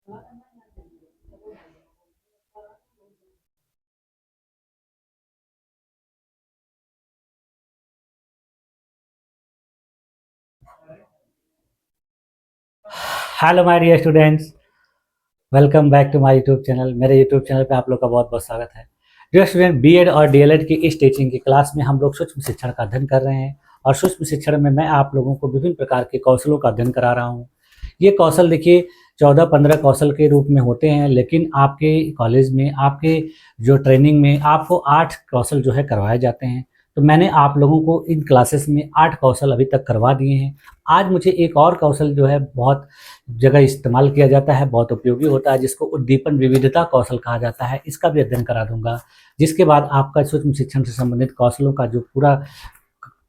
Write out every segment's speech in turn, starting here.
Hello my dear students, welcome back to my YouTube channel. मेरे YouTube channel पे आप लोग का बहुत बहुत स्वागत है। डियर स्टूडेंट, बीएड और डीएलएड की इस टीचिंग की क्लास में हम लोग सूक्ष्म शिक्षण का अध्ययन कर रहे हैं और सूक्ष्म शिक्षण में मैं आप लोगों को विभिन्न प्रकार के कौशलों का अध्ययन करा रहा हूँ। ये कौशल देखिए 14-15 कौशल के रूप में होते हैं, लेकिन आपके कॉलेज में, आपके जो ट्रेनिंग में आपको 8 कौशल जो है करवाए जाते हैं। तो मैंने आप लोगों को इन क्लासेस में 8 कौशल अभी तक करवा दिए हैं। आज मुझे एक और कौशल जो है बहुत जगह इस्तेमाल किया जाता है, बहुत उपयोगी होता है, जिसको उद्दीपन विविधता कौशल कहा जाता है। इसका भी अध्ययन करा दूंगा, जिसके बाद आपका सूक्ष्म शिक्षण से संबंधित कौशलों का जो पूरा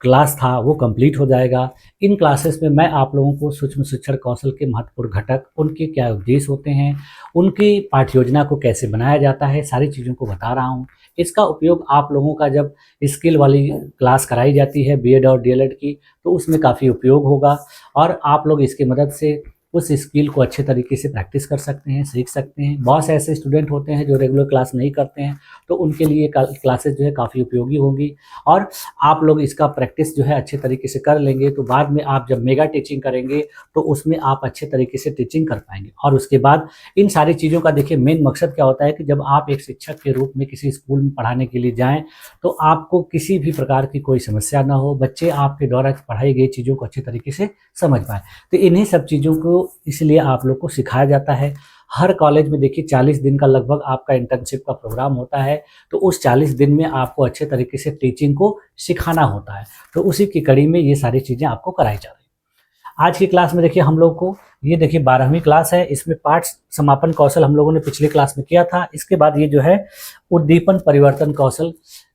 क्लास था वो कंप्लीट हो जाएगा। इन क्लासेस में मैं आप लोगों को सूक्ष्म शिक्षण कौशल के महत्वपूर्ण घटक, उनके क्या उद्देश्य होते हैं, उनकी पाठ्य योजना को कैसे बनाया जाता है, सारी चीज़ों को बता रहा हूँ। इसका उपयोग आप लोगों का जब स्किल वाली क्लास कराई जाती है बीएड और डीएलएड की, तो उसमें काफ़ी उपयोग होगा और आप लोग इसकी मदद से उस स्किल को अच्छे तरीके से प्रैक्टिस कर सकते हैं, सीख सकते हैं। बहुत से ऐसे स्टूडेंट होते हैं जो रेगुलर क्लास नहीं करते हैं, तो उनके लिए क्लासेस जो है काफ़ी उपयोगी होंगी और आप लोग इसका प्रैक्टिस जो है अच्छे तरीके से कर लेंगे, तो बाद में आप जब मेगा टीचिंग करेंगे तो उसमें आप अच्छे तरीके से टीचिंग कर पाएंगे। और उसके बाद इन सारी चीज़ों का देखिए मेन मकसद क्या होता है कि जब आप एक शिक्षक के रूप में किसी स्कूल में पढ़ाने के लिए जाएँ, तो आपको किसी भी प्रकार की कोई समस्या ना हो, बच्चे आपके द्वारा पढ़ाई गई चीज़ों को अच्छे तरीके से समझ पाएँ। तो इन्हीं सब चीज़ों को इसलिए आप लोग को सिखाया जाता है। हर कॉलेज में देखिए 40 दिन का लगभग आपका इंटर्नशिप का प्रोग्राम होता है, तो उस 40 दिन में आपको अच्छे तरीके से टीचिंग को सिखाना होता है। तो उसी की कड़ी में ये सारी चीज़ें आपको कराई जा रही हैं। आज की क्लास में देखिए हम लोग को, ये देखिए 12वीं क्लास है, इसमें पाठ समापन कौशल हम लोगों ने पिछली क्लास में किया था। इसके बाद ये जो है उद्दीपन परिवर्तन कौशल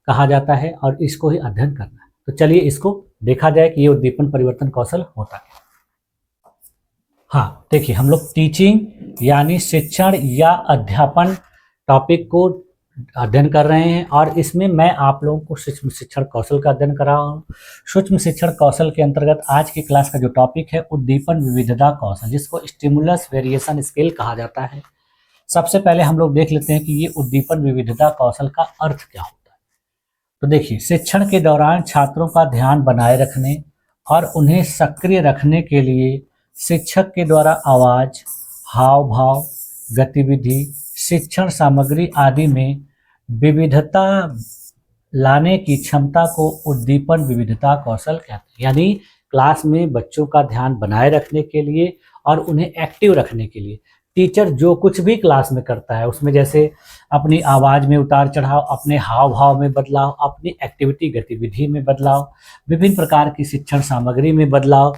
कहा जाता है और इसको ही अध्ययन करना है। तो चलिए इसको देखा जाए कि ये उद्दीपन परिवर्तन कौशल होता है। हाँ, देखिए हम लोग टीचिंग यानी शिक्षण या अध्यापन टॉपिक को अध्ययन कर रहे हैं और इसमें मैं आप लोगों को सूक्ष्म शिक्षण कौशल का अध्ययन कर रहा हूँ। सूक्ष्म शिक्षण कौशल के अंतर्गत आज की क्लास का जो टॉपिक है उद्दीपन विविधता कौशल, जिसको स्टिमुलस वेरिएशन स्किल कहा जाता है। सबसे पहले हम लोग देख लेते हैं कि ये उद्दीपन विविधता कौशल का अर्थ क्या होता है। तो देखिए, शिक्षण के दौरान छात्रों का ध्यान बनाए रखने और उन्हें सक्रिय रखने के लिए शिक्षक के द्वारा आवाज, हाव भाव, गतिविधि, शिक्षण सामग्री आदि में विविधता लाने की क्षमता को उद्दीपन विविधता कौशल कहते हैं। यानी क्लास में बच्चों का ध्यान बनाए रखने के लिए और उन्हें एक्टिव रखने के लिए टीचर जो कुछ भी क्लास में करता है, उसमें जैसे अपनी आवाज़ में उतार चढ़ाव, अपने हाव भाव में बदलाव, अपनी एक्टिविटी गतिविधि में बदलाव, विभिन्न प्रकार की शिक्षण सामग्री में बदलाव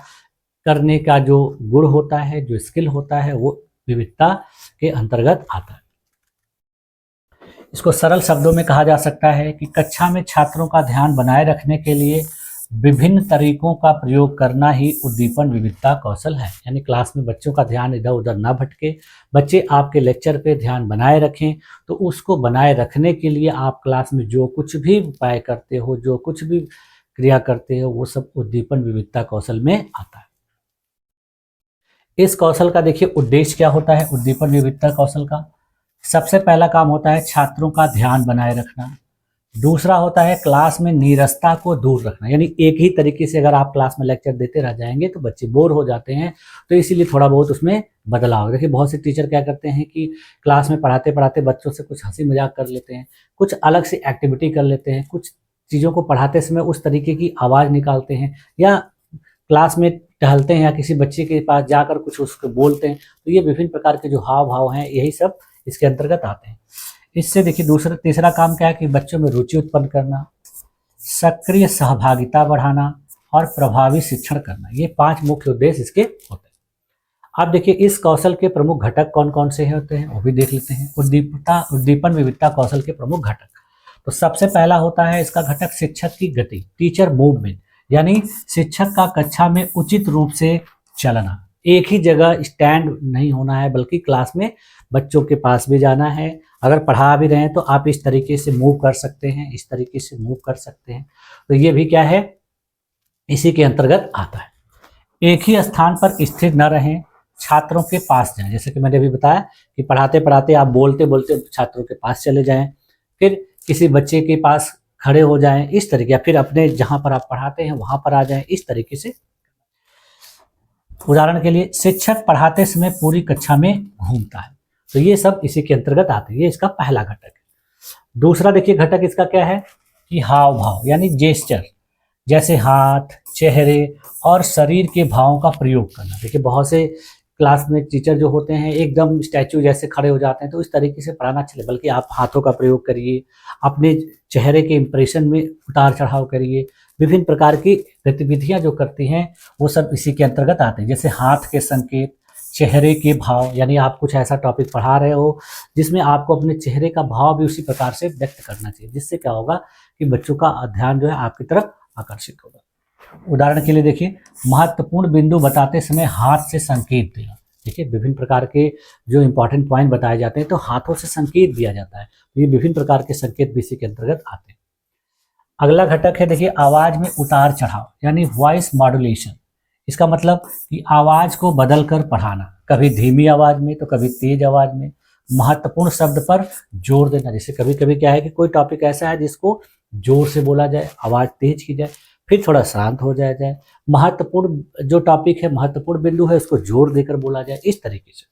करने का जो गुण होता है, जो स्किल होता है, वो विविधता के अंतर्गत आता है। इसको सरल शब्दों में कहा जा सकता है कि कक्षा में छात्रों का ध्यान बनाए रखने के लिए विभिन्न तरीकों का प्रयोग करना ही उद्दीपन विविधता कौशल है। यानी क्लास में बच्चों का ध्यान इधर उधर ना भटके, बच्चे आपके लेक्चर पे ध्यान बनाए रखें। तो उसको बनाए रखने के लिए आप क्लास में जो कुछ भी उपाय करते हो, जो कुछ भी क्रिया करते हो, वो सब उद्दीपन विविधता कौशल में आता है। इस कौशल का देखिए उद्देश्य क्या होता है। उद्दीपन विविधता कौशल का सबसे पहला काम होता है छात्रों का ध्यान बनाए रखना। दूसरा होता है क्लास में नीरसता को दूर रखना। यानी एक ही तरीके से अगर आप क्लास में लेक्चर देते रह जाएंगे तो बच्चे बोर हो जाते हैं, तो इसीलिए थोड़ा बहुत उसमें बदलाव। देखिए बहुत से टीचर क्या करते हैं कि क्लास में पढ़ाते पढ़ाते बच्चों से कुछ हंसी मजाक कर लेते हैं, कुछ अलग से एक्टिविटी कर लेते हैं, कुछ चीज़ों को पढ़ाते समय उस तरीके की आवाज़ निकालते हैं, या क्लास में टहलते हैं या किसी बच्चे के पास जाकर कुछ उसको बोलते हैं। तो ये विभिन्न प्रकार के जो हाव भाव हैं, यही सब इसके अंतर्गत आते हैं। इससे देखिए तीसरा काम क्या है कि बच्चों में रुचि उत्पन्न करना, सक्रिय सहभागिता बढ़ाना और प्रभावी शिक्षण करना। ये 5 मुख्य उद्देश्य इसके होते हैं। अब देखिए इस कौशल के प्रमुख घटक कौन कौन से होते हैं वो भी देख लेते हैं। उद्दीपन विविधता कौशल के प्रमुख घटक, तो सबसे पहला होता है इसका घटक शिक्षक की गति, टीचर मूवमेंट। यानी शिक्षक का कक्षा में उचित रूप से चलना, एक ही जगह स्टैंड नहीं होना है, बल्कि क्लास में बच्चों के पास भी जाना है। अगर पढ़ा भी रहे हैं तो आप इस तरीके से मूव कर सकते हैं, इस तरीके से मूव कर सकते हैं। तो ये भी क्या है, इसी के अंतर्गत आता है। एक ही स्थान पर स्थिर न रहें, छात्रों के पास जाएं। जैसे कि मैंने अभी बताया कि पढ़ाते पढ़ाते आप बोलते बोलते छात्रों के पास चले जाएं, फिर किसी बच्चे के पास खड़े हो जाएं इस तरीके, या फिर अपने जहां पर आप पढ़ाते हैं वहां पर आ जाएं, इस तरीके से। उदाहरण के लिए, शिक्षक पढ़ाते समय पूरी कक्षा में घूमता है। तो ये सब इसी के अंतर्गत आते हैं, ये इसका पहला घटक है। दूसरा देखिए घटक इसका क्या है कि हाव भाव यानी जेस्चर, जैसे हाथ, चेहरे और शरीर के भावों का प्रयोग करना। देखिए बहुत से क्लास में टीचर जो होते हैं एकदम स्टैचू जैसे खड़े हो जाते हैं, तो इस तरीके से पढ़ाना चले, बल्कि आप हाथों का प्रयोग करिए, अपने चेहरे के इंप्रेशन में उतार चढ़ाव करिए। विभिन्न प्रकार की गतिविधियां जो करती हैं वो सब इसी के अंतर्गत आते हैं, जैसे हाथ के संकेत, चेहरे के भाव, यानी आप कुछ ऐसा टॉपिक पढ़ा रहे हो जिसमें आपको अपने चेहरे का भाव भी उसी प्रकार से व्यक्त करना चाहिए, जिससे क्या होगा कि बच्चों का ध्यान जो है आपकी तरफ आकर्षित होगा। उदाहरण के लिए देखिए, महत्वपूर्ण बिंदु बताते समय हाथ से संकेत देना। देखिए विभिन्न प्रकार के जो इंपॉर्टेंट पॉइंट बताए जाते हैं तो हाथों से संकेत दिया जाता है, तो ये विभिन्न प्रकार के संकेत भी इसी के अंतर्गत आते हैं। अगला घटक है देखिए आवाज में उतार चढ़ाव यानी वॉइस मॉड्यूलेशन। इसका मतलब कि आवाज को बदल कर पढ़ाना, कभी धीमी आवाज में तो कभी तेज आवाज में। महत्वपूर्ण शब्द पर जोर देना, जैसे कभी कभी क्या है कि कोई टॉपिक ऐसा है जिसको जोर से बोला जाए, आवाज तेज की जाए, फिर थोड़ा शांत हो जाए। महत्वपूर्ण जो टॉपिक है, महत्वपूर्ण बिंदु है, उसको जोर देकर बोला जाए, इस तरीके से।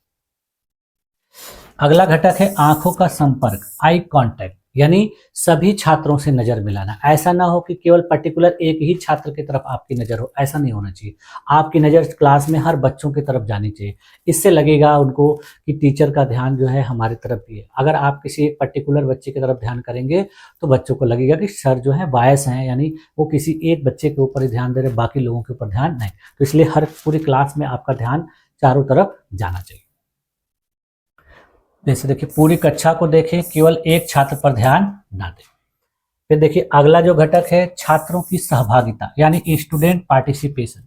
अगला घटक है आंखों का संपर्क, आई कांटेक्ट, यानी सभी छात्रों से नजर मिलाना। ऐसा ना हो कि केवल पर्टिकुलर एक ही छात्र की तरफ आपकी नजर हो, ऐसा नहीं होना चाहिए। आपकी नजर क्लास में हर बच्चों की तरफ जानी चाहिए, इससे लगेगा उनको कि टीचर का ध्यान जो है हमारी तरफ भी है। अगर आप किसी एक पर्टिकुलर बच्चे की तरफ ध्यान करेंगे तो बच्चों को लगेगा कि सर जो है बायस हैं, यानी वो किसी एक बच्चे के ऊपर ही ध्यान दे रहे, बाकी लोगों के ऊपर ध्यान नहीं। तो इसलिए हर पूरी क्लास में आपका ध्यान चारों तरफ जाना चाहिए। जैसे देखिए पूरी कक्षा को देखें, केवल एक छात्र पर ध्यान ना दें। फिर देखिए अगला जो घटक है छात्रों की सहभागिता यानी स्टूडेंट पार्टिसिपेशन।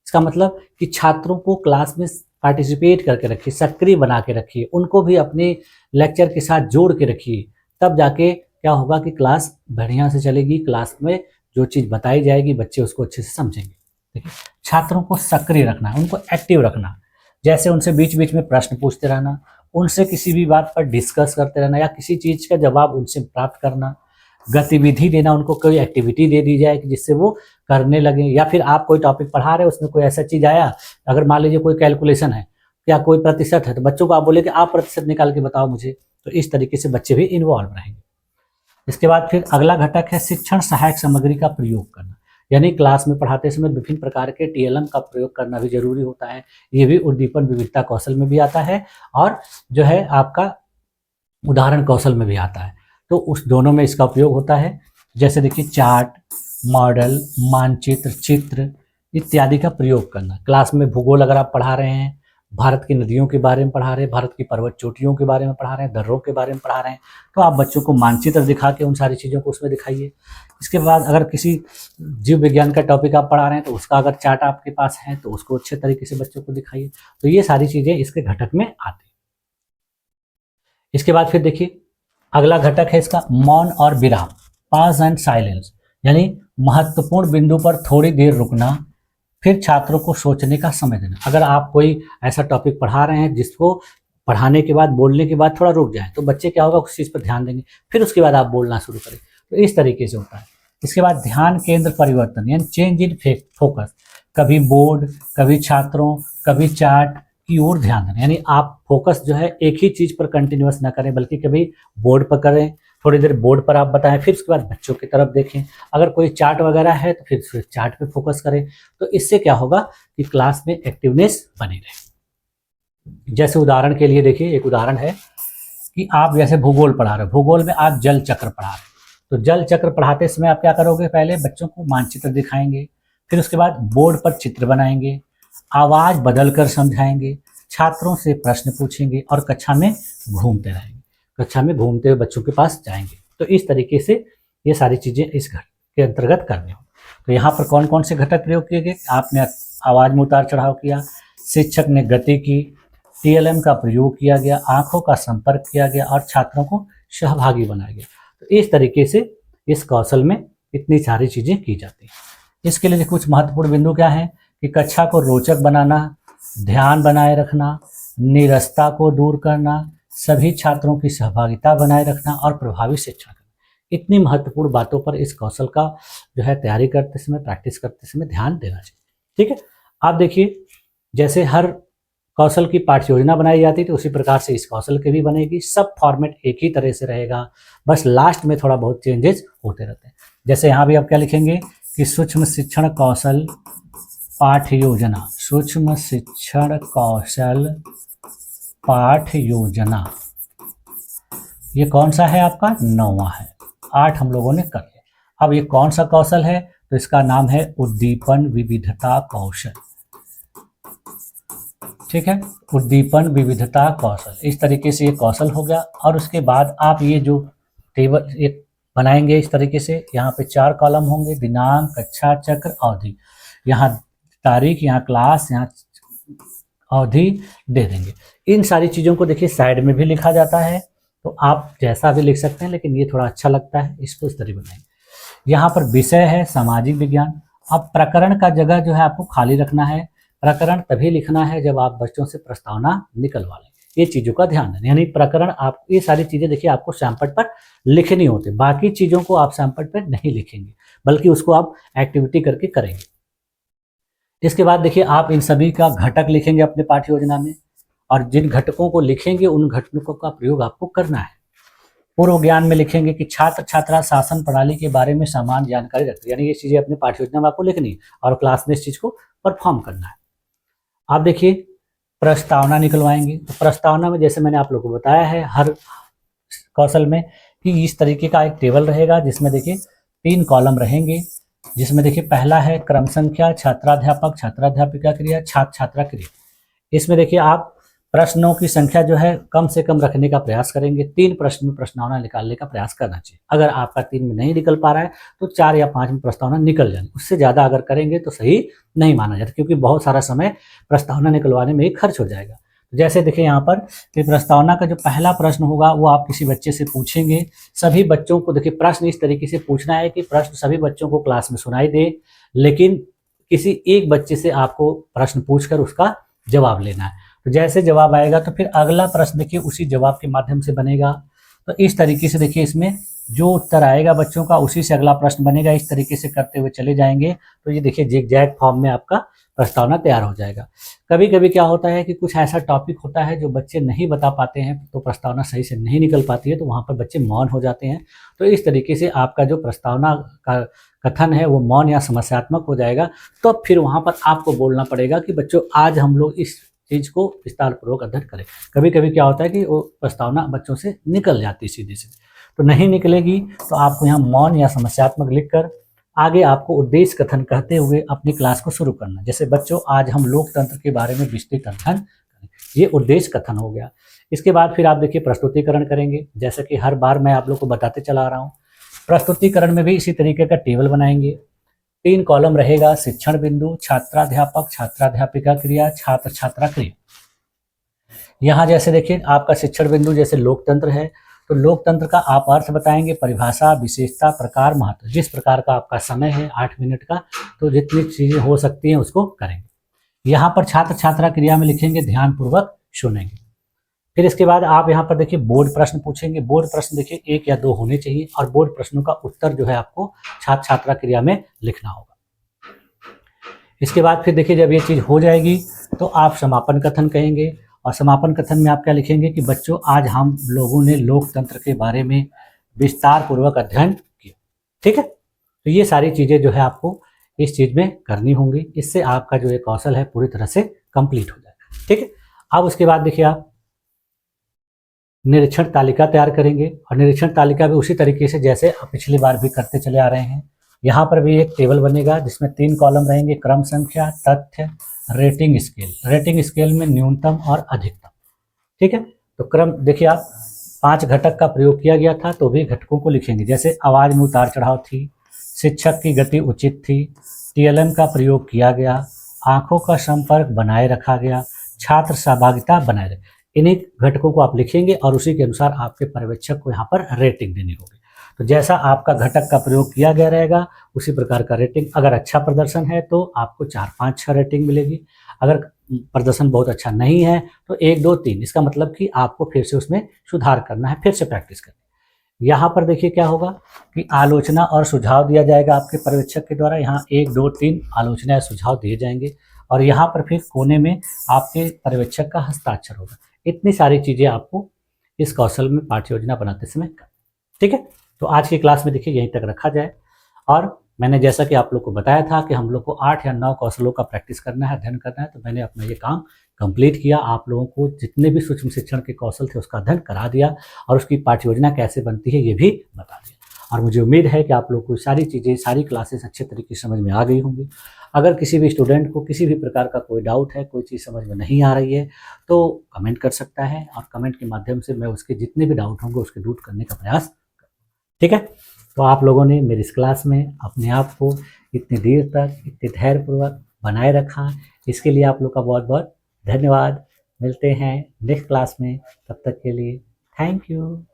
इसका मतलब कि छात्रों को क्लास में पार्टिसिपेट करके रखिए, सक्रिय बना के रखिए, उनको भी अपने लेक्चर के साथ जोड़ के रखिए, तब जाके क्या होगा कि क्लास बढ़िया से चलेगी। क्लास में जो चीज़ बताई जाएगी बच्चे उसको अच्छे से समझेंगे। देखिए छात्रों को सक्रिय रखना, उनको एक्टिव रखना, जैसे उनसे बीच बीच में प्रश्न पूछते रहना, उनसे किसी भी बात पर डिस्कस करते रहना या किसी चीज़ का जवाब उनसे प्राप्त करना, गतिविधि देना, उनको कोई एक्टिविटी दे दी जाए कि जिससे वो करने लगे। या फिर आप कोई टॉपिक पढ़ा रहे हैं, उसमें कोई ऐसा चीज़ आया, अगर मान लीजिए कोई कैलकुलेशन है या कोई प्रतिशत है, तो बच्चों को आप बोले कि आप प्रतिशत निकाल के बताओ मुझे, तो इस तरीके से बच्चे भी इन्वॉल्व रहेंगे। इसके बाद फिर अगला घटक है शिक्षण सहायक सामग्री का प्रयोग करना, यानी क्लास में पढ़ाते समय विभिन्न प्रकार के TLM का प्रयोग करना भी जरूरी होता है। ये भी उद्दीपन विविधता कौशल में भी आता है और जो है आपका उदाहरण कौशल में भी आता है, तो उस दोनों में इसका उपयोग होता है। जैसे देखिए चार्ट, मॉडल, मानचित्र, चित्र इत्यादि का प्रयोग करना। क्लास में भूगोल अगर आप पढ़ा रहे हैं, भारत की नदियों के बारे में पढ़ा रहे हैं, भारत की पर्वत चोटियों के बारे में पढ़ा रहे हैं, दर्रों के बारे में पढ़ा रहे हैं, तो आप बच्चों को मानचित्र दिखा के उन सारी चीज़ों को उसमें दिखाइए। इसके बाद अगर किसी जीव विज्ञान का टॉपिक आप पढ़ा रहे हैं तो उसका अगर चार्ट आपके पास है तो उसको अच्छे तरीके से बच्चों को दिखाइए। तो ये सारी चीज़ें इसके घटक में आती हैं। इसके बाद फिर देखिए अगला घटक है इसका मौन और विराम, पॉज एंड साइलेंस, यानी महत्वपूर्ण बिंदु पर थोड़ी देर रुकना, फिर छात्रों को सोचने का समय देना। अगर आप कोई ऐसा टॉपिक पढ़ा रहे हैं जिसको पढ़ाने के बाद, बोलने के बाद थोड़ा रुक जाए, तो बच्चे क्या होगा उस चीज़ पर ध्यान देंगे, फिर उसके बाद आप बोलना शुरू करें। तो इस तरीके से होता है। इसके बाद ध्यान केंद्र परिवर्तन यानी चेंज इन फोकस, कभी बोर्ड, कभी छात्रों, कभी चार्ट की ओर ध्यान देना, यानी आप फोकस जो है एक ही चीज़ पर कंटिन्यूअस ना करें, बल्कि कभी बोर्ड पर करें, थोड़ी देर बोर्ड पर आप बताएं, फिर उसके बाद बच्चों की तरफ देखें। अगर कोई चार्ट वगैरह है तो फिर चार्ट पे फोकस करें। तो इससे क्या होगा कि क्लास में एक्टिवनेस बनी रहे। जैसे उदाहरण के लिए देखिए एक उदाहरण है कि आप जैसे भूगोल पढ़ा रहे हो, भूगोल में आप जल चक्र पढ़ा रहे हो, तो जल चक्र पढ़ाते समय आप क्या करोगे, पहले बच्चों को मानचित्र दिखाएंगे, फिर उसके बाद बोर्ड पर चित्र बनाएंगे, आवाज़ बदल कर समझाएंगे, छात्रों से प्रश्न पूछेंगे और कक्षा में घूमते रहेंगे, कक्षा में घूमते हुए बच्चों के पास जाएंगे। तो इस तरीके से ये सारी चीज़ें इस घटक के अंतर्गत करनी हो। तो यहाँ पर कौन कौन से घटक प्रयोग किए गए, आपने आवाज़ में उतार चढ़ाव किया, शिक्षक ने गति की, TLM का प्रयोग किया गया, आंखों का संपर्क किया गया और छात्रों को सहभागी बनाया गया। तो इस तरीके से इस कौशल में इतनी सारी चीज़ें की जाती हैं। इसके लिए कुछ महत्वपूर्ण बिंदु क्या हैं कि कक्षा को रोचक बनाना, ध्यान बनाए रखना, नीरसता को दूर करना, सभी छात्रों की सहभागिता बनाए रखना और प्रभावी शिक्षण करना। इतनी महत्वपूर्ण बातों पर इस कौशल का जो है तैयारी करते समय, प्रैक्टिस करते समय ध्यान देना चाहिए। ठीक है, आप देखिए जैसे हर कौशल की पाठ्य योजना बनाई जाती है तो उसी प्रकार से इस कौशल की भी बनेगी। सब फॉर्मेट एक ही तरह से रहेगा, बस लास्ट में थोड़ा बहुत चेंजेस होते रहते हैं। जैसे यहाँ भी आप क्या लिखेंगे कि सूक्ष्म शिक्षण कौशल पाठ्य योजना, सूक्ष्म शिक्षण कौशल पाठ्य योजना, ये कौन सा है आपका? 9वां है। 8 हम लोगों ने कर लिया। अब ये कौन सा कौशल है? तो इसका नाम है उद्दीपन विविधता कौशल। ठीक है, उद्दीपन विविधता कौशल, इस तरीके से ये कौशल हो गया। और उसके बाद आप ये जो टेबल एक बनाएंगे इस तरीके से, यहाँ पे 4 कॉलम होंगे, दिनांक, कक्षा, चक्र, अवधि, यहाँ तारीख, यहाँ क्लास, यहाँ अवधि दे देंगे। इन सारी चीज़ों को देखिए साइड में भी लिखा जाता है, तो आप जैसा भी लिख सकते हैं, लेकिन ये थोड़ा अच्छा लगता है, इसको इस तरह बनाएंगे। यहाँ पर विषय है सामाजिक विज्ञान। अब प्रकरण का जगह जो है आपको खाली रखना है। प्रकरण तभी लिखना है जब आप बच्चों से प्रस्तावना निकलवा लें। ये चीज़ों का ध्यान दें, यानी प्रकरण आप ये सारी चीज़ें देखिए आपको सैंपल पर लिखनी होती है। बाकी चीज़ों को आप सैंपल पर नहीं लिखेंगे, बल्कि उसको आप एक्टिविटी करके करेंगे। इसके बाद देखिए आप इन सभी का घटक लिखेंगे अपने पाठ्य योजना में, और जिन घटकों को लिखेंगे उन घटकों का प्रयोग आपको करना है। पूर्व ज्ञान में लिखेंगे कि छात्र छात्रा शासन प्रणाली के बारे में सामान्य जानकारी रखते, यानी ये चीज़ें अपने पाठ्य योजना में आपको लिखनी है और क्लास में इस चीज़ को परफॉर्म करना है। आप देखिए प्रस्तावना निकलवाएंगे, तो प्रस्तावना में जैसे मैंने आप लोगों को बताया है हर कौशल में कि इस तरीके का एक टेबल रहेगा, जिसमें देखिए 3 कॉलम रहेंगे, जिसमें देखिए पहला है क्रम संख्या, छात्राध्यापक छात्राध्यापिका क्रिया, छात्र छात्रा क्रिया। इसमें देखिए आप प्रश्नों की संख्या जो है कम से कम रखने का प्रयास करेंगे। 3 प्रश्न में प्रश्नावना निकालने का प्रयास करना चाहिए। अगर आपका 3 में नहीं निकल पा रहा है तो 4 या 5 में प्रस्तावना निकल जाए। उससे ज़्यादा अगर करेंगे तो सही नहीं माना जाता, क्योंकि बहुत सारा समय प्रस्तावना निकलवाने में ही खर्च हो जाएगा। जैसे देखिए यहाँ पर कि प्रस्तावना का जो पहला प्रश्न होगा वो आप किसी बच्चे से पूछेंगे। सभी बच्चों को देखिए प्रश्न इस तरीके से पूछना है कि प्रश्न सभी बच्चों को क्लास में सुनाई दे, लेकिन किसी एक बच्चे से आपको प्रश्न पूछकर उसका जवाब लेना है। तो जैसे जवाब आएगा तो फिर अगला प्रश्न देखिए उसी जवाब के माध्यम से बनेगा। तो इस तरीके से देखिए इसमें जो उत्तर आएगा बच्चों का उसी से अगला प्रश्न बनेगा। इस तरीके से करते हुए चले जाएंगे तो ये देखिए ज़िगज़ैग फॉर्म में आपका प्रस्तावना तैयार हो जाएगा। कभी कभी क्या होता है कि कुछ ऐसा टॉपिक होता है जो बच्चे नहीं बता पाते हैं, तो प्रस्तावना सही से नहीं निकल पाती है, तो वहाँ पर बच्चे मौन हो जाते हैं। तो इस तरीके से आपका जो प्रस्तावना का कथन है वो मौन या समस्यात्मक हो जाएगा। तो फिर वहाँ पर आपको बोलना पड़ेगा कि बच्चों आज हम लोग इस चीज़ को विस्तारपूर्वक अध्ययन करें। कभी कभी क्या होता है कि वो प्रस्तावना बच्चों से निकल जाती है सीधे सीधे, तो नहीं निकलेगी तो आपको यहाँ मौन या समस्यात्मक लिखकर आगे आपको उद्देश्य कथन कहते हुए अपनी क्लास को शुरू करना। जैसे बच्चों आज हम लोकतंत्र के बारे में विस्तृत अध्ययन करें, ये उद्देश्य कथन हो गया। इसके बाद फिर आप देखिए प्रस्तुतिकरण करेंगे, जैसे कि हर बार मैं आप लोग को बताते चला आ रहा हूँ। प्रस्तुतिकरण में भी इसी तरीके का टेबल बनाएंगे। 3 कॉलम रहेगा, शिक्षण बिंदु, छात्राध्यापक छात्राध्यापिका क्रिया, छात्र छात्रा क्रिया। यहाँ जैसे देखिए आपका शिक्षण बिंदु जैसे लोकतंत्र है, तो लोकतंत्र का आप अर्थ बताएंगे, परिभाषा, विशेषता, प्रकार, महत्व। जिस प्रकार का आपका समय है 8 मिनट का, तो जितनी चीज़ें हो सकती हैं उसको करेंगे। यहाँ पर छात्र छात्रा क्रिया में लिखेंगे ध्यानपूर्वक सुनेंगे। फिर इसके बाद आप यहाँ पर देखिए बोर्ड प्रश्न पूछेंगे। बोर्ड प्रश्न देखिए 1 या 2 होने चाहिए, और बोर्ड प्रश्नों का उत्तर जो है आपको छात्र छात्रा क्रिया में लिखना होगा। इसके बाद फिर देखिए जब ये चीज़ हो जाएगी तो आप समापन कथन कहेंगे, और समापन कथन में आप क्या लिखेंगे कि बच्चों आज हम लोगों ने लोकतंत्र के बारे में विस्तार पूर्वक अध्ययन किया। ठीक है, तो ये सारी चीज़ें जो है आपको इस चीज़ में करनी होंगी। इससे आपका जो ये कौशल है पूरी तरह से कंप्लीट हो जाएगा। ठीक है, अब उसके बाद देखिए आप निरीक्षण तालिका तैयार करेंगे, और निरीक्षण तालिका भी उसी तरीके से जैसे पिछली बार भी करते चले आ रहे हैं। यहाँ पर भी एक टेबल बनेगा जिसमें 3 कॉलम रहेंगे, क्रम संख्या, तथ्य, रेटिंग स्केल। रेटिंग स्केल में न्यूनतम और अधिकतम। ठीक है, तो क्रम देखिए आप 5 घटक का प्रयोग किया गया था, तो भी घटकों को लिखेंगे। जैसे आवाज़ में उतार चढ़ाव थी, शिक्षक की गति उचित थी, TLM का प्रयोग किया गया, आँखों का संपर्क बनाए रखा गया, छात्र सहभागिता बनाए रखे। इन्हीं घटकों को आप लिखेंगे और उसी के अनुसार आपके पर्यवेक्षक को यहाँ पर रेटिंग देनी होगी। तो जैसा आपका घटक का प्रयोग किया गया रहेगा उसी प्रकार का रेटिंग। अगर अच्छा प्रदर्शन है तो आपको 4, 5, 6 रेटिंग मिलेगी। अगर प्रदर्शन बहुत अच्छा नहीं है तो 1 2 3 इसका मतलब कि आपको फिर से उसमें सुधार करना है, फिर से प्रैक्टिस करनी है। यहाँ पर देखिए क्या होगा कि आलोचना और सुझाव दिया जाएगा आपके पर्यवेक्षक के द्वारा। यहाँ 1 2 3 आलोचना या सुझाव दिए जाएंगे और यहाँ पर फिर कोने में आपके पर्यवेक्षक का हस्ताक्षर होगा। इतनी सारी चीज़ें आपको इस कौशल में पाठ्य योजना बनाते समय करनी। ठीक है, तो आज की क्लास में देखिए यहीं तक रखा जाए। और मैंने जैसा कि आप लोग को बताया था कि हम लोग को 8 या 9 कौशलों का प्रैक्टिस करना है, अध्ययन करना है, तो मैंने अपना ये काम कंप्लीट किया। आप लोगों को जितने भी सूक्ष्म शिक्षण के कौशल थे उसका अध्ययन करा दिया और उसकी पाठ्य योजना कैसे बनती है ये भी बता दिया। और मुझे उम्मीद है कि आप लोग को सारी चीज़ें, सारी क्लासेस अच्छे तरीके से समझ में आ गई होंगी। अगर किसी भी स्टूडेंट को किसी भी प्रकार का कोई डाउट है, कोई चीज़ समझ में नहीं आ रही है तो कमेंट कर सकता है और कमेंट के माध्यम से मैं उसके जितने भी डाउट होंगे उसके दूर करने का प्रयास। ठीक है, तो आप लोगों ने मेरी इस क्लास में अपने आप को इतनी देर तक इतने धैर्यपूर्वक बनाए रखा, इसके लिए आप लोग का बहुत बहुत धन्यवाद। मिलते हैं नेक्स्ट क्लास में, तब तक के लिए थैंक यू।